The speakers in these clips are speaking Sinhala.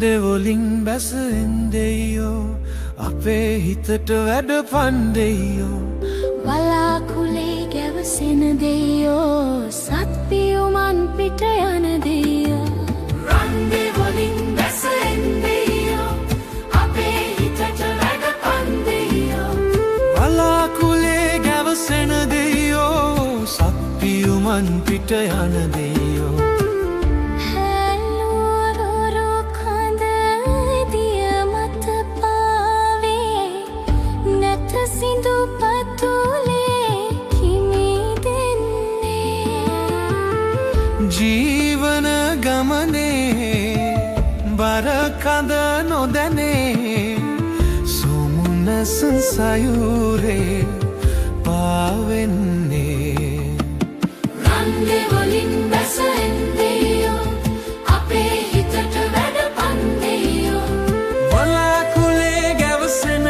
දෙවොලින් බැසෙන් දෙයෝ අපේ හිතට වැඩ පන්දෙයෝ වලාකුලේ ගැවසෙන දෙයෝ සත්පියුමන් පිට යන දෙයෝ රන් දෙවොලින් බැසෙන් දෙයෝ අපේ හිතට වැඩ පන්දෙයෝ වලාකුලේ ගැවසෙන දෙයෝ සත්පියුමන් පිට යන දෙයෝ සිඳු පතුලේ කිමි දෙන්නේ ජීවන ගමනේ බර කඳ නොදැනේ සොමුනස සයුරේ පාවෙන්නේ රන් දෙවොලින් බැසෙන් දෙයෝ අපේ හිතට වැඩ පන්දෙයෝ වලාකුලේ ගැවසෙන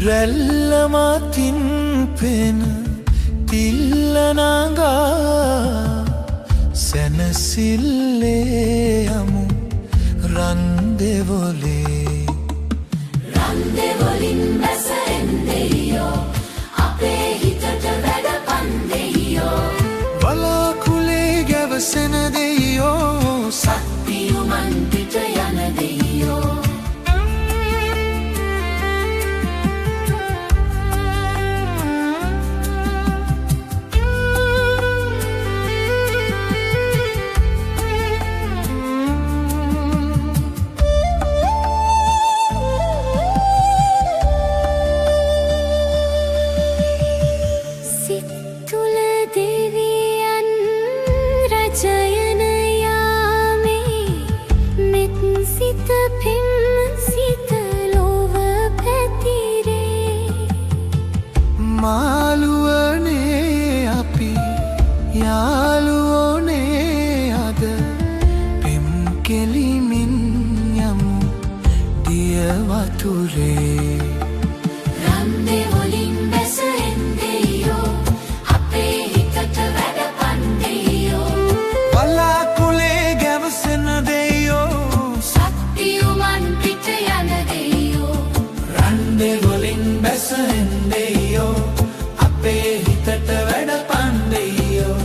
රැල්ලමතින් පෙන තිල්ලනඟා සැනසිල්ලේ යමු රන් දෙවොලේ රන් දෙවොලින් බැසෙන් දෙයෝ අපේ හිතට වැඩ පන්දෙයෝ වලාකුලේ ගැවසෙන දෙයෝ සත්පියුමන් පිට යන දෙයෝ මාළුවනේ අපි යාළුවෝනේ අද පෙම් කෙලිමින් යමු දිය වතුරේ රන් දෙවොලින් බැසෙන් දෙයෝ අපේ හිතට වැඩ පන්දෙයෝ වලාකුලේ ගැවසෙන දෙයෝ සත්පියුමන් පිට යන දෙයෝ රන් දෙවොලින් බැසෙන් දෙයෝ අපේ හිතට වැඩ පන්දෙයෝ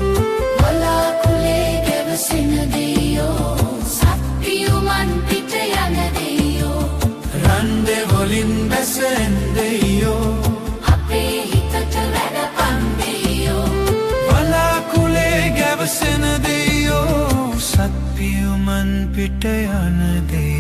වලාකුලේ ගැවසෙන දෙයෝ සත්පියුමන් පිට යන දෙයෝ රන් දෙවොලින් බැසෙන් දෙයෝ අපේ හිතට වැඩ පන්දෙයෝ වලාකුලේ ගැවසෙන දෙයෝ සත්පියුමන් පිට යන දෙයෝ